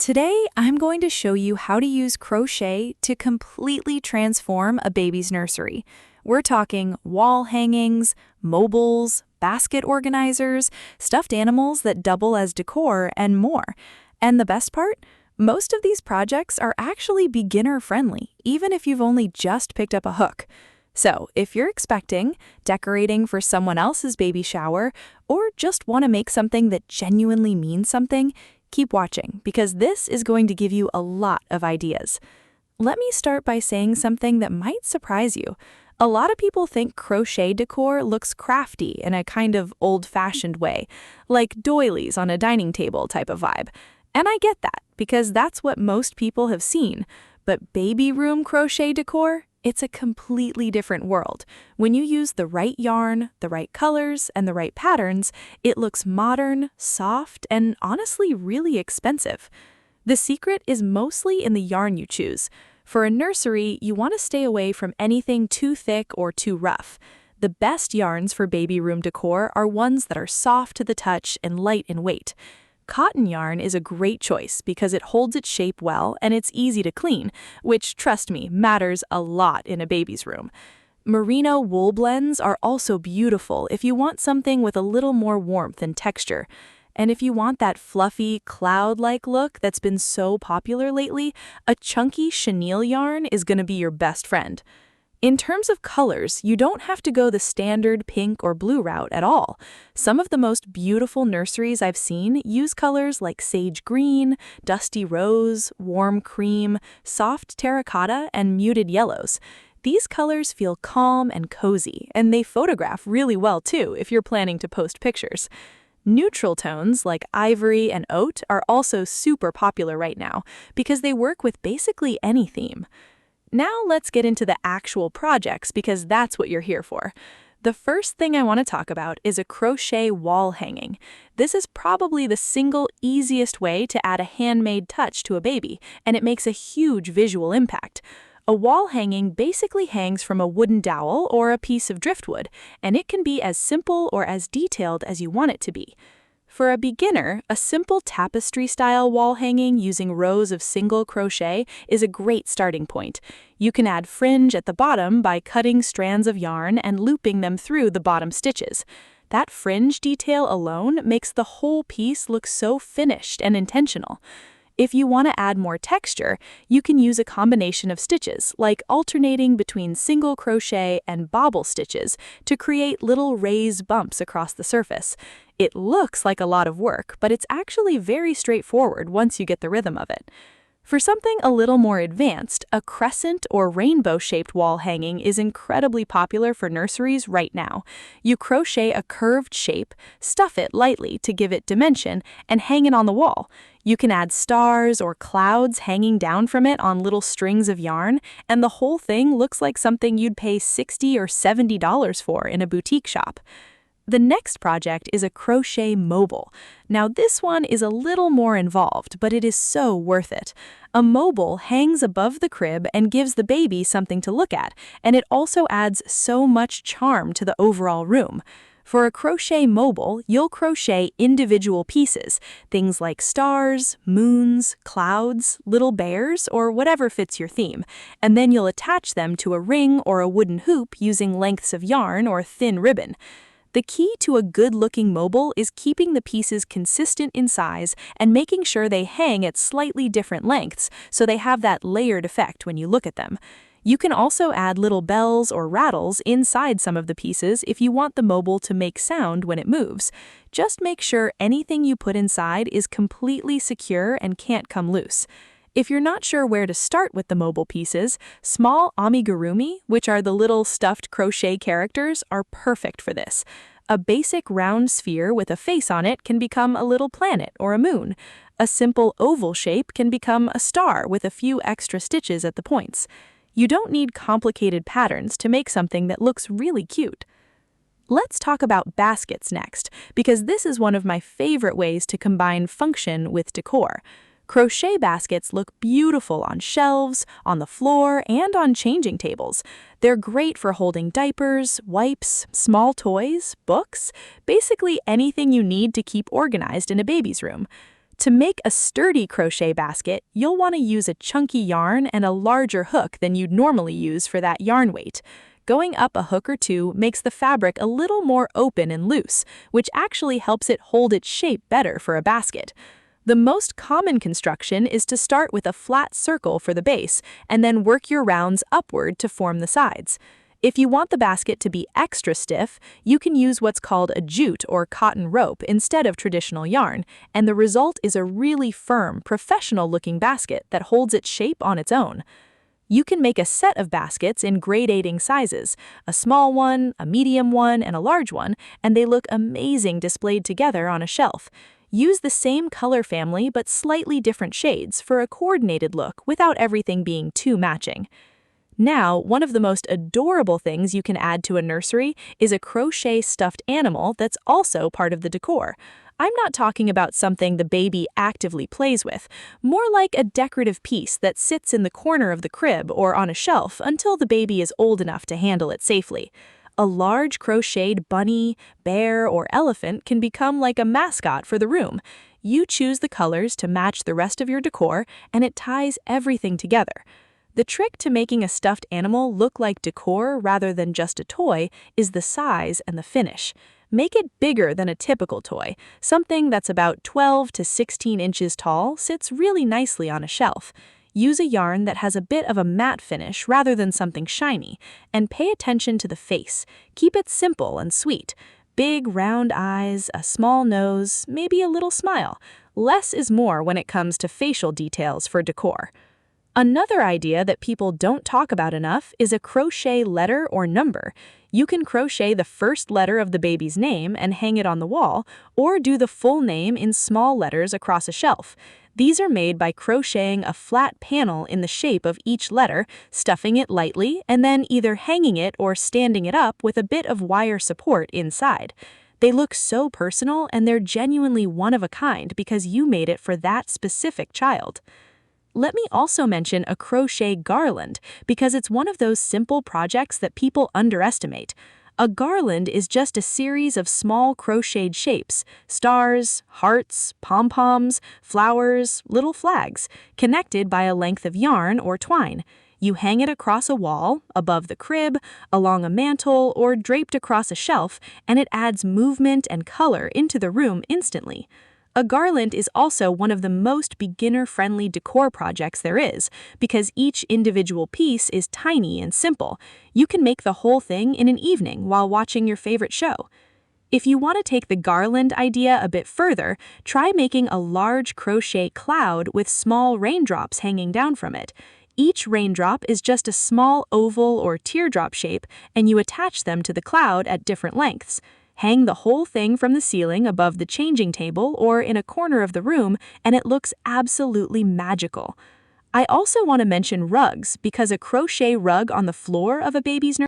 Today, I'm going to show you how to use crochet to completely transform a baby's nursery. We're talking wall hangings, mobiles, basket organizers, stuffed animals that double as decor, and more. And the best part? Most of these projects are actually beginner-friendly, even if you've only just picked up a hook. So, if you're expecting, decorating for someone else's baby shower, or just want to make something that genuinely means something, keep watching, because this is going to give you a lot of ideas. Let me start by saying something that might surprise you. A lot of people think crochet decor looks crafty in a kind of old-fashioned way, like doilies on a dining table type of vibe. And I get that, because that's what most people have seen. But baby room crochet decor? It's a completely different world. When you use the right yarn, the right colors, and the right patterns, it looks modern, soft, and honestly really expensive. The secret is mostly in the yarn you choose. For a nursery, you want to stay away from anything too thick or too rough. The best yarns for baby room decor are ones that are soft to the touch and light in weight. Cotton yarn is a great choice because it holds its shape well and it's easy to clean, which, trust me, matters a lot in a baby's room. Merino wool blends are also beautiful if you want something with a little more warmth and texture. And if you want that fluffy, cloud-like look that's been so popular lately, a chunky chenille yarn is going to be your best friend. In terms of colors, you don't have to go the standard pink or blue route at all. Some of the most beautiful nurseries I've seen use colors like sage green, dusty rose, warm cream, soft terracotta, and muted yellows. These colors feel calm and cozy, and they photograph really well too if you're planning to post pictures. Neutral tones like ivory and oat are also super popular right now because they work with basically any theme. Now let's get into the actual projects because that's what you're here for. The first thing I want to talk about is a crochet wall hanging. This is probably the single easiest way to add a handmade touch to a baby, and it makes a huge visual impact. A wall hanging basically hangs from a wooden dowel or a piece of driftwood, and it can be as simple or as detailed as you want it to be. For a beginner, a simple tapestry-style wall hanging using rows of single crochet is a great starting point. You can add fringe at the bottom by cutting strands of yarn and looping them through the bottom stitches. That fringe detail alone makes the whole piece look so finished and intentional. If you want to add more texture, you can use a combination of stitches, like alternating between single crochet and bobble stitches to create little raised bumps across the surface. It looks like a lot of work, but it's actually very straightforward once you get the rhythm of it. For something a little more advanced, a crescent or rainbow-shaped wall hanging is incredibly popular for nurseries right now. You crochet a curved shape, stuff it lightly to give it dimension, and hang it on the wall. You can add stars or clouds hanging down from it on little strings of yarn, and the whole thing looks like something you'd pay $60 or $70 for in a boutique shop. The next project is a crochet mobile. Now this one is a little more involved, but it is so worth it. A mobile hangs above the crib and gives the baby something to look at, and it also adds so much charm to the overall room. For a crochet mobile, you'll crochet individual pieces, things like stars, moons, clouds, little bears, or whatever fits your theme, and then you'll attach them to a ring or a wooden hoop using lengths of yarn or thin ribbon. The key to a good-looking mobile is keeping the pieces consistent in size and making sure they hang at slightly different lengths so they have that layered effect when you look at them. You can also add little bells or rattles inside some of the pieces if you want the mobile to make sound when it moves. Just make sure anything you put inside is completely secure and can't come loose. If you're not sure where to start with the mobile pieces, small amigurumi, which are the little stuffed crochet characters, are perfect for this. A basic round sphere with a face on it can become a little planet or a moon. A simple oval shape can become a star with a few extra stitches at the points. You don't need complicated patterns to make something that looks really cute. Let's talk about baskets next, because this is one of my favorite ways to combine function with decor. Crochet baskets look beautiful on shelves, on the floor, and on changing tables. They're great for holding diapers, wipes, small toys, books, basically anything you need to keep organized in a baby's room. To make a sturdy crochet basket, you'll want to use a chunky yarn and a larger hook than you'd normally use for that yarn weight. Going up a hook or two makes the fabric a little more open and loose, which actually helps it hold its shape better for a basket. The most common construction is to start with a flat circle for the base and then work your rounds upward to form the sides. If you want the basket to be extra stiff, you can use what's called a jute or cotton rope instead of traditional yarn, and the result is a really firm, professional-looking basket that holds its shape on its own. You can make a set of baskets in gradating sizes, a small one, a medium one, and a large one, and they look amazing displayed together on a shelf. Use the same color family but slightly different shades for a coordinated look without everything being too matching. Now, one of the most adorable things you can add to a nursery is a crochet stuffed animal that's also part of the decor. I'm not talking about something the baby actively plays with, more like a decorative piece that sits in the corner of the crib or on a shelf until the baby is old enough to handle it safely. A large crocheted bunny, bear, or elephant can become like a mascot for the room. You choose the colors to match the rest of your decor, and it ties everything together. The trick to making a stuffed animal look like decor rather than just a toy is the size and the finish. Make it bigger than a typical toy. Something that's about 12 to 16 inches tall sits really nicely on a shelf. Use a yarn that has a bit of a matte finish rather than something shiny, and pay attention to the face. Keep it simple and sweet. Big round eyes, a small nose, maybe a little smile. Less is more when it comes to facial details for decor. Another idea that people don't talk about enough is a crochet letter or number. You can crochet the first letter of the baby's name and hang it on the wall, or do the full name in small letters across a shelf. These are made by crocheting a flat panel in the shape of each letter, stuffing it lightly, and then either hanging it or standing it up with a bit of wire support inside. They look so personal, and they're genuinely one of a kind because you made it for that specific child. Let me also mention a crochet garland, because it's one of those simple projects that people underestimate. A garland is just a series of small crocheted shapes: stars, hearts, pom-poms, flowers, little flags, connected by a length of yarn or twine. You hang it across a wall, above the crib, along a mantle, or draped across a shelf, and it adds movement and color into the room instantly. A garland is also one of the most beginner-friendly decor projects there is, because each individual piece is tiny and simple. You can make the whole thing in an evening while watching your favorite show. If you want to take the garland idea a bit further, try making a large crochet cloud with small raindrops hanging down from it. Each raindrop is just a small oval or teardrop shape, and you attach them to the cloud at different lengths. Hang the whole thing from the ceiling above the changing table or in a corner of the room, and it looks absolutely magical. I also want to mention rugs, because a crochet rug on the floor of a baby's nursery